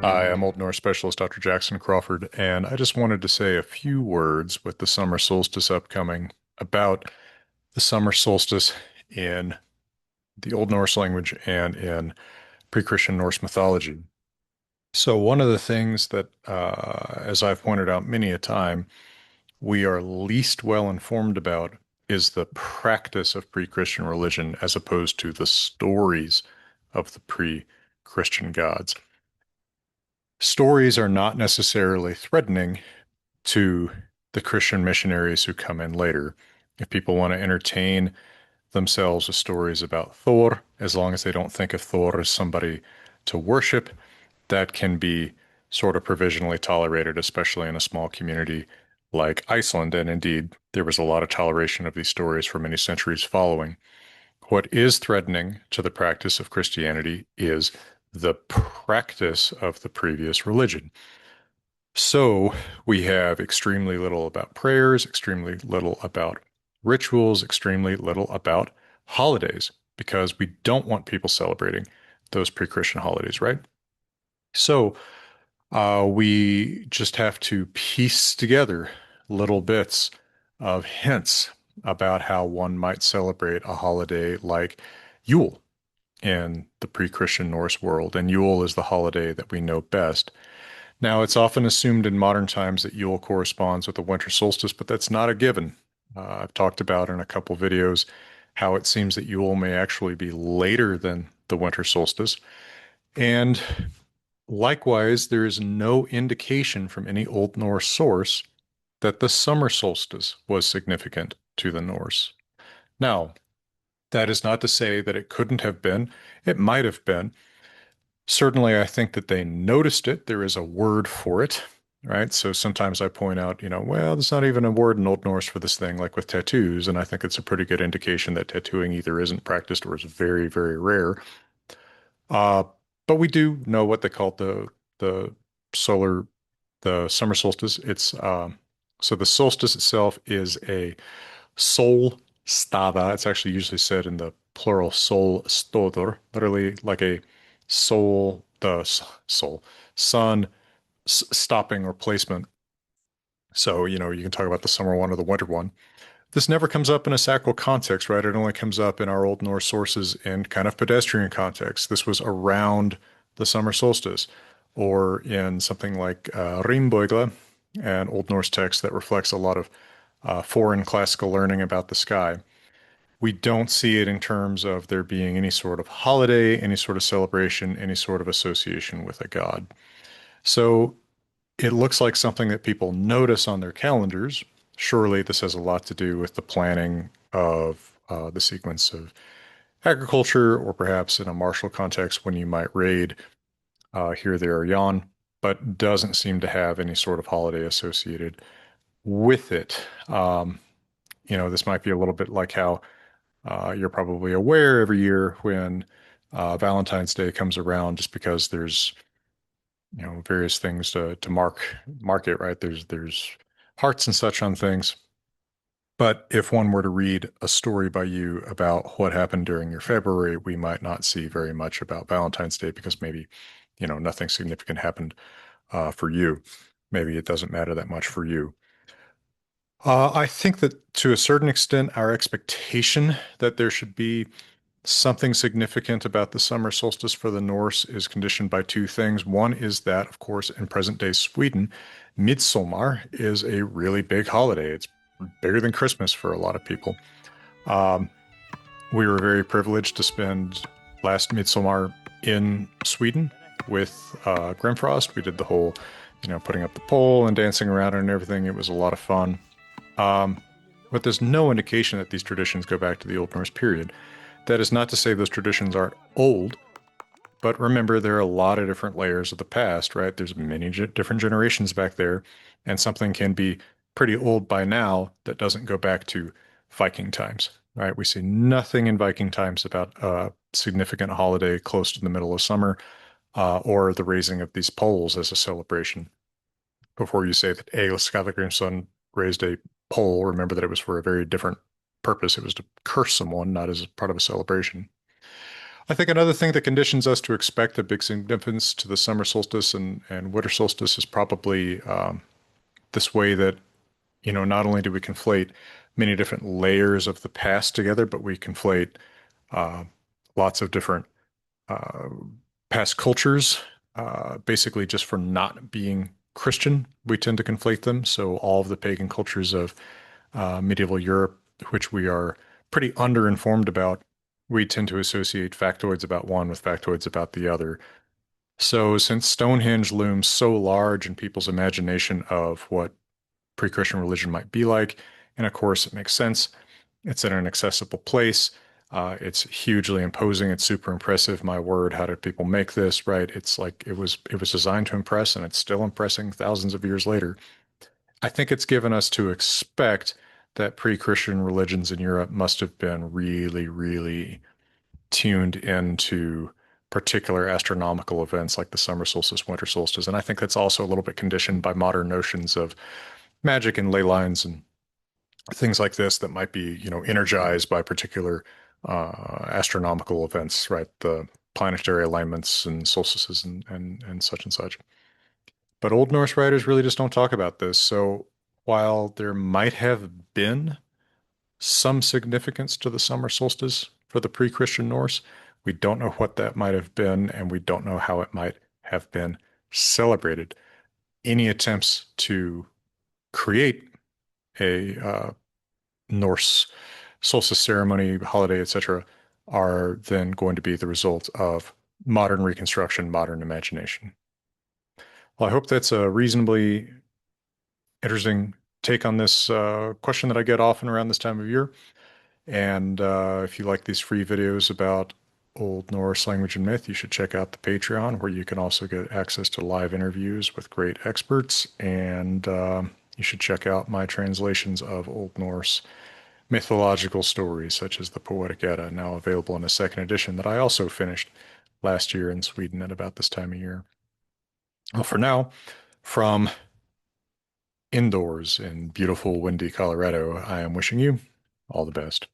Hi, I'm Old Norse specialist Dr. Jackson Crawford, and I just wanted to say a few words with the summer solstice upcoming about the summer solstice in the Old Norse language and in pre-Christian Norse mythology. So, one of the things that, as I've pointed out many a time, we are least well informed about is the practice of pre-Christian religion as opposed to the stories of the pre-Christian gods. Stories are not necessarily threatening to the Christian missionaries who come in later. If people want to entertain themselves with stories about Thor, as long as they don't think of Thor as somebody to worship, that can be sort of provisionally tolerated, especially in a small community like Iceland. And indeed, there was a lot of toleration of these stories for many centuries following. What is threatening to the practice of Christianity is the practice of the previous religion. So we have extremely little about prayers, extremely little about rituals, extremely little about holidays, because we don't want people celebrating those pre-Christian holidays, right? So we just have to piece together little bits of hints about how one might celebrate a holiday like Yule in the pre-Christian Norse world. And Yule is the holiday that we know best. Now, it's often assumed in modern times that Yule corresponds with the winter solstice, but that's not a given. I've talked about in a couple videos how it seems that Yule may actually be later than the winter solstice. And likewise, there is no indication from any Old Norse source that the summer solstice was significant to the Norse. Now, that is not to say that it couldn't have been. It might have been. Certainly, I think that they noticed it. There is a word for it, right? So sometimes I point out, well, there's not even a word in Old Norse for this thing, like with tattoos. And I think it's a pretty good indication that tattooing either isn't practiced or is very, very rare. Uh, but we do know what they call the solar, the summer solstice. It's so the solstice itself is a sol stada. It's actually usually said in the plural sol stodor, literally like a soul, soul, sun stopping or placement. So, you can talk about the summer one or the winter one. This never comes up in a sacral context, right? It only comes up in our Old Norse sources in kind of pedestrian context. This was around the summer solstice, or in something like Rimboigla, an Old Norse text that reflects a lot of foreign classical learning about the sky. We don't see it in terms of there being any sort of holiday, any sort of celebration, any sort of association with a god. So it looks like something that people notice on their calendars. Surely this has a lot to do with the planning of the sequence of agriculture, or perhaps in a martial context when you might raid here, there, or yon, but doesn't seem to have any sort of holiday associated with it. This might be a little bit like how you're probably aware every year when Valentine's Day comes around, just because there's various things to mark it, right? There's hearts and such on things. But if one were to read a story by you about what happened during your February, we might not see very much about Valentine's Day because maybe, nothing significant happened for you. Maybe it doesn't matter that much for you. I think that to a certain extent, our expectation that there should be something significant about the summer solstice for the Norse is conditioned by two things. One is that, of course, in present day Sweden, Midsommar is a really big holiday. It's bigger than Christmas for a lot of people. Um, we were very privileged to spend last Midsommar in Sweden with Grimfrost. We did the whole, putting up the pole and dancing around and everything. It was a lot of fun. Um, but there's no indication that these traditions go back to the Old Norse period. That is not to say those traditions aren't old, but remember, there are a lot of different layers of the past, right? There's many different generations back there, and something can be pretty old by now that doesn't go back to Viking times, right? We see nothing in Viking times about a significant holiday close to the middle of summer, or the raising of these poles as a celebration. Before you say that Egil Skallagrimsson raised a pole, remember that it was for a very different purpose. It was to curse someone, not as part of a celebration. I think another thing that conditions us to expect a big significance to the summer solstice and winter solstice is probably this way that, not only do we conflate many different layers of the past together, but we conflate uh, lots of different uh, past cultures, basically just for not being Christian. We tend to conflate them. So all of the pagan cultures of medieval Europe, which we are pretty underinformed about, we tend to associate factoids about one with factoids about the other. So since Stonehenge looms so large in people's imagination of what pre-Christian religion might be like, and of course it makes sense, it's in an accessible place. It's hugely imposing. It's super impressive. My word, how did people make this? Right? It's like it was designed to impress, and it's still impressing thousands of years later. I think it's given us to expect that pre-Christian religions in Europe must have been really, really tuned into particular astronomical events like the summer solstice, winter solstice. And I think that's also a little bit conditioned by modern notions of magic and ley lines and things like this that might be, energized by particular astronomical events, right? The planetary alignments and solstices and such and such. But Old Norse writers really just don't talk about this. So while there might have been some significance to the summer solstice for the pre-Christian Norse, we don't know what that might have been, and we don't know how it might have been celebrated. Any attempts to create a Norse solstice ceremony, holiday, etc., are then going to be the result of modern reconstruction, modern imagination. Well, I hope that's a reasonably interesting take on this question that I get often around this time of year. And if you like these free videos about Old Norse language and myth, you should check out the Patreon, where you can also get access to live interviews with great experts. And you should check out my translations of Old Norse mythological stories, such as the Poetic Edda, now available in a second edition that I also finished last year in Sweden at about this time of year. Well, for now, from indoors in beautiful, windy Colorado, I am wishing you all the best.